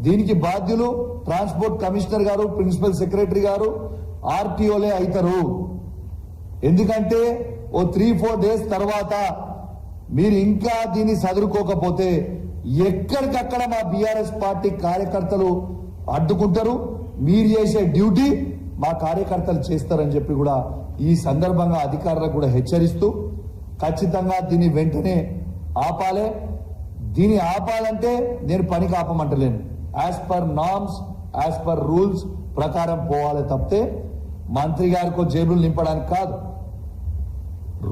దీనికి బాధ్యులు transport commissioner గారు, ప్రిన్సిపల్ సెక్రటరీ గారు, ఆర్టీఓలే అవుతారు. ఎందుకంటే ఓ 3-4 డేస్ తర్వాత మీరు ఇంకా దీన్ని చదువుకోకపోతే ఎక్కడికక్కడ మా బీఆర్ఎస్ పార్టీ కార్యకర్తలు అడ్డుకుంటారు. మీరు చేసే డ్యూటీ మా కార్యకర్తలు చేస్తారని చెప్పి కూడా ఈ సందర్భంగా అధికారులకు కూడా హెచ్చరిస్తూ ఖచ్చితంగా దీన్ని వెంటనే ఆపాలే. దీన్ని ఆపాలంటే నేను పనికి ఆపమంటలేను. As per norms, as per rules ప్రకారం పోవాలి తప్పితే మంత్రి గారికో జేబులు నింపడానికి కాదు.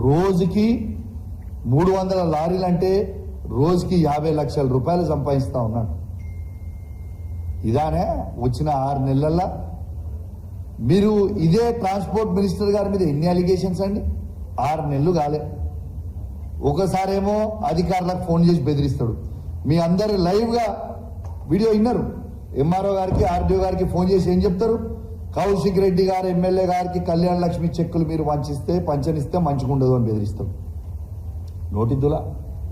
రోజుకి 300 లారీలు అంటే రోజుకి 50 లక్షల రూపాయలు సంపాదిస్తా ఉన్నాడు. ఇదానే వచ్చిన 6 నెలల్లో మీరు ఇదే ట్రాన్స్పోర్ట్ మినిస్టర్ గారి మీద ఎన్ని అలిగేషన్స్ అండి? 6 నెలలు కాలే. ఒకసారేమో అధికారులకు ఫోన్ చేసి బెదిరిస్తాడు. మీ అందరు లైవ్ గా వీడియో విన్నారు. ఎంఆర్ఓ గారికి, ఆర్డీఓ గారికి ఫోన్ చేసి ఏం చెప్తారు? కౌశిక్ రెడ్డి గారు ఎమ్మెల్యే గారికి కళ్యాణ లక్ష్మి చెక్కులు మీరు పంచనిస్తే మంచిగుండదు అని బెదిరిస్తాడు. నోటిద్దులా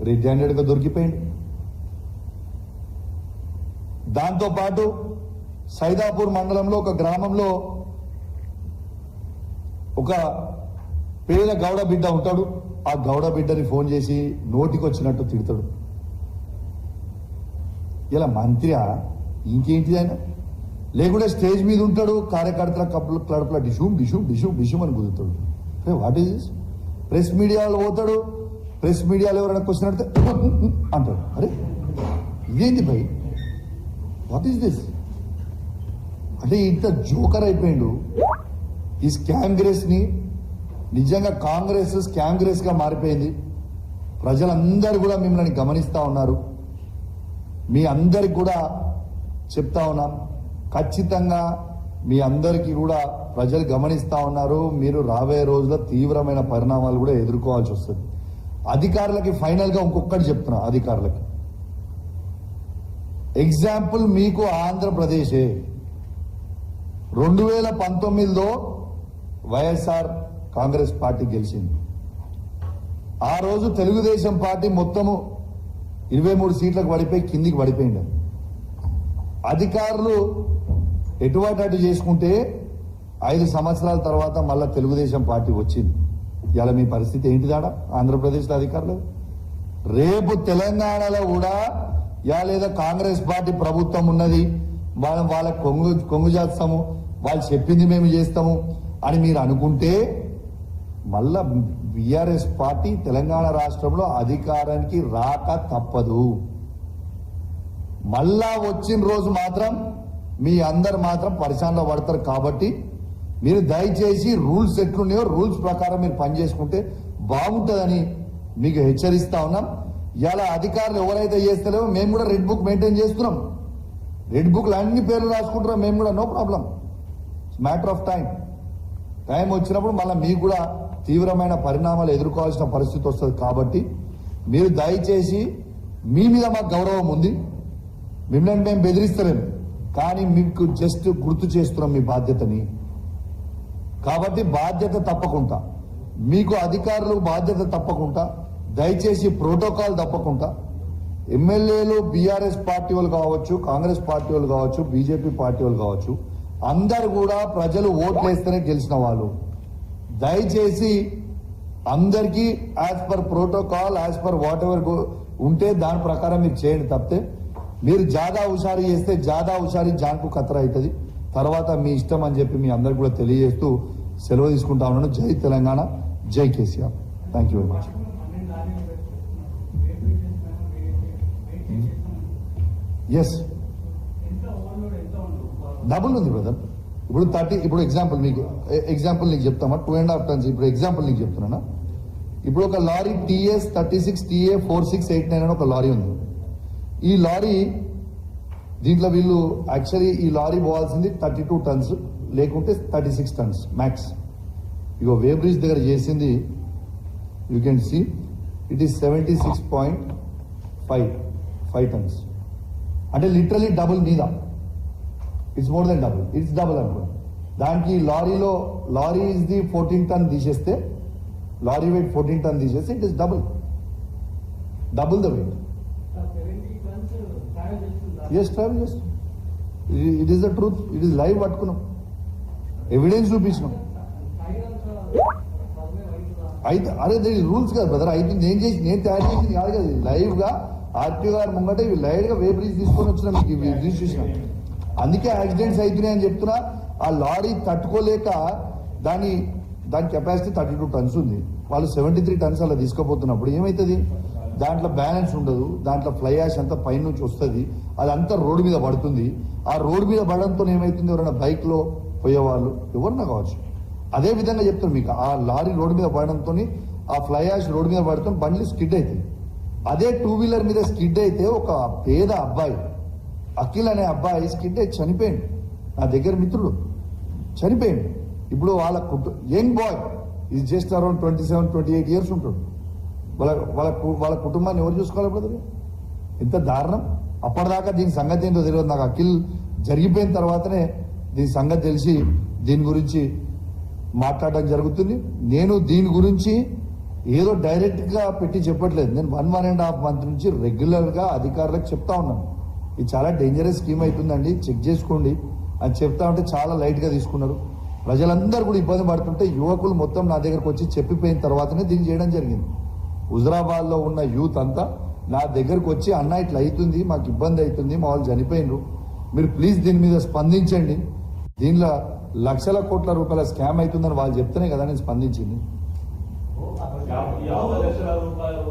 రెడ్ హ్యాండెడ్ గా దొరికిపోయింది. దాంతోపాటు సైదాపూర్ మండలంలో ఒక గ్రామంలో ఒక పేద గౌడ బిడ్డ ఉంటాడు. ఆ గౌడ బిడ్డని ఫోన్ చేసి నోటికి వచ్చినట్టు తిడతాడు. ఇలా మంత్రి ఇంకేంటిది ఆయన? లేకుంటే స్టేజ్ మీద ఉంటాడు, కార్యకర్తల కడుపుల డిషూమ్ డిషూమ్ డిషూమ్ డిషూమ్ అని కుదురుతాడు. What is this? ప్రెస్ మీడియాలో పోతాడు. ప్రెస్ మీడియాలో ఎవరైనా క్వశ్చన్ అడితే అంటాడు. అరే ఇదేంటి భయ్? What is this? అంటే ఇంత జోకర్ అయిపోయిండు. ఈ స్కాంగ్రెస్ ని నిజంగా కాంగ్రెస్ స్కాంగ్రెస్ గా మారిపోయింది. ప్రజలందరూ కూడా మిమ్మల్ని గమనిస్తా ఉన్నారు. మీ అందరికి కూడా చెప్తా ఉన్నాం, ఖచ్చితంగా మీ అందరికీ కూడా ప్రజలు గమనిస్తా ఉన్నారు. మీరు రాబోయే రోజుల్లో తీవ్రమైన పరిణామాలు కూడా ఎదుర్కోవాల్సి వస్తుంది. అధికారులకి ఫైనల్ గా ఇంకొకటి చెప్తున్నా. అధికారులకి ఎగ్జాంపుల్ మీకు ఆంధ్రప్రదేశే 2019లో వైఎస్ఆర్ కాంగ్రెస్ పార్టీ గెలిచింది. ఆ రోజు తెలుగుదేశం పార్టీ మొత్తము 23 సీట్లకు పడిపోయి కిందికి పడిపోయింది. అధికారులు ఎటువంటి అటు చేసుకుంటే 5 సంవత్సరాల తర్వాత మళ్ళా తెలుగుదేశం పార్టీ వచ్చింది. ఇలా మీ పరిస్థితి ఏంటిదాడా ఆంధ్రప్రదేశ్లో అధికారులు? రేపు తెలంగాణలో కూడా లేదా కాంగ్రెస్ పార్టీ ప్రభుత్వం ఉన్నది, వాళ్ళ కొంగు చేస్తాము, వాళ్ళు చెప్పింది మేము చేస్తాము అని మీరు అనుకుంటే మళ్ళా బీఆర్ఎస్ పార్టీ తెలంగాణ రాష్ట్రంలో అధికారానికి రాక తప్పదు. మళ్ళా వచ్చిన రోజు మాత్రం మీ అందరు మాత్రం పరిశానలో పడతారు. కాబట్టి మీరు దయచేసి రూల్స్ ఎట్లున్నాయో రూల్స్ ప్రకారం మీరు పనిచేసుకుంటే బాగుంటుందని మీకు హెచ్చరిస్తా ఉన్నాం. ఇలా అధికారులు ఎవరైతే చేస్తలేమో మేము కూడా రెడ్ బుక్ మెయింటైన్ చేస్తున్నాం. రెడ్ బుక్లు అన్ని పేర్లు రాసుకుంటున్నాం మేము కూడా, no problem. Matter of time వచ్చినప్పుడు మళ్ళీ మీకు కూడా తీవ్రమైన పరిణామాలు ఎదుర్కోవాల్సిన పరిస్థితి వస్తుంది. కాబట్టి మీరు దయచేసి, మీ మీద మాకు గౌరవం ఉంది, మిమ్మల్ని మేము బెదిరిస్తలేము, కానీ మీకు జస్ట్ గుర్తు చేస్తున్నాం మీ బాధ్యతని. కాబట్టి బాధ్యత తప్పకుండా మీకు అధికారులు బాధ్యత తప్పకుండా, దయచేసి ప్రోటోకాల్ తప్పకుండా ఎమ్మెల్యేలు బీఆర్ఎస్ పార్టీ వాళ్ళు కావచ్చు, కాంగ్రెస్ పార్టీ వాళ్ళు కావచ్చు, బీజేపీ పార్టీ వాళ్ళు కావచ్చు, అందరు కూడా ప్రజలు ఓట్లు వేస్తేనే గెలిచిన వాళ్ళు. దయచేసి అందరికీ as per protocol, as per watt ever ఉంటే దాని ప్రకారం మీరు చేయండి. తప్పితే మీరు జాదా హుషారు చేస్తే జాదా హుషారి జాన్కు ఖతరా అవుతుంది. తర్వాత మీ ఇష్టం అని చెప్పి మీ అందరికి కూడా తెలియజేస్తూ సెలవు తీసుకుంటా ఉన్నాను. జై తెలంగాణ, జై KCR. Thank you very much. Yes, double ఉంది బ్రదర్. ఇప్పుడు 30, ఇప్పుడు ఎగ్జాంపుల్ నీకు చెప్తామా, 2.5 టన్స్. ఇప్పుడు ఎగ్జాంపుల్ నీకు చెప్తున్నా. ఇప్పుడు ఒక లారీ TS 36 TA 4689 అని ఒక లారీ ఉంది. ఈ లారీ దీంట్లో వీళ్ళు యాక్చువల్లీ ఈ లారీ పోవాల్సింది 32 టన్స్ లేకుంటే 36 టన్స్ మ్యాక్స్. ఇగో వే బ్రిడ్జ్ దగ్గర చేసింది you can see it is 76.5 tons. అంటే లిటరలీ డబుల్ మీద. It's more than double, it's double అనుకోండి. దానికి లారీ ఇస్ ది 14 టన్ తీసేస్తే, లారీ వెయిట్ 14 టన్ తీసేస్తే it is double the weight. Yes, travel చేస్తుంది. It is the truth, it is live పట్టుకున్నాం, evidence చూపించినాం. అయితే అరే రూల్స్ కదా బ్రదర్, అయితే నేను తయారు చేసింది కాదు కదా, లైవ్ గా ఆర్టీఓ గారు ముంగట ఇవి లైవ్ గా వేబ్ రీచ్ తీసుకొని వచ్చినా మీకు రిజిస్ట్రేషన్. అందుకే యాక్సిడెంట్స్ అవుతున్నాయి అని చెప్తున్నా. ఆ లారీ తట్టుకోలేక దాని కెపాసిటీ 32 టన్స్ ఉంది, వాళ్ళు 73 టన్స్ అలా తీసుకుపోతున్నప్పుడు ఏమవుతుంది, దాంట్లో బ్యాలెన్స్ ఉండదు, దాంట్లో ఫ్లై యాష్ అంతా పైనుంచి వస్తుంది, అదంతా రోడ్డు మీద పడుతుంది. ఆ రోడ్డు మీద పడడంతో ఏమవుతుంది, ఎవరైనా బైక్ లో పోయేవాళ్ళు ఎవరన్నా కావచ్చు. అదే విధంగా చెప్తాను మీకు, ఆ లారీ రోడ్డు మీద పడడంతో ఆ ఫ్లై యాష్ రోడ్డు మీద పడుతూ బండ్లు స్కిడ్ అవుతాయి. అదే 2 వీలర్ మీద స్కిడ్ అయితే ఒక పేద అబ్బాయి అఖిల్ అనే అబ్బాయి స్కిడ్ అయి చనిపోయాడు, నా దగ్గర మిత్రుడు చనిపోయాడు. ఇప్పుడు వాళ్ళ young boy is just around 27-28 years ఉంటాడు. వాళ్ళ కుటుంబాన్ని ఎవరు చూసుకోవాలి బ్రదర్? ఎంత దారుణం. అప్పటిదాకా దీని సంగతి ఏంటో తెలియదు నాకు. అఖిల్ జరిగిపోయిన తర్వాతనే దీని సంగతి తెలిసి దీని గురించి మాట్లాడడం జరుగుతుంది. నేను దీని గురించి ఏదో డైరెక్ట్ గా పెట్టి చెప్పట్లేదు, నేను 1.5 మంత్ నుంచి రెగ్యులర్ గా అధికారులకు చెప్తా ఉన్నాను, ఇది చాలా డేంజరస్ స్కీమ్ అవుతుందండి, చెక్ చేసుకోండి అని చెప్తా ఉంటే చాలా లైట్ గా తీసుకున్నారు. ప్రజలందరూ కూడా ఇబ్బంది పడుతుంటే యువకులు మొత్తం నా దగ్గరకు వచ్చి చెప్పిపోయిన తర్వాతనే దీన్ని చేయడం జరిగింది. హుజరాబాద్ లో ఉన్న యూత్ అంతా నా దగ్గరకు వచ్చి అన్న ఇట్లా అవుతుంది, మాకు ఇబ్బంది అవుతుంది, మా వాళ్ళు చనిపోయినరు, మీరు ప్లీజ్ దీని మీద స్పందించండి, దీనిలో లక్షల కోట్ల రూపాయల స్కామ్ అవుతుందని వాళ్ళు చెప్తేనే కదా నేను స్పందించింది. 50 లక్షల రూపాయలు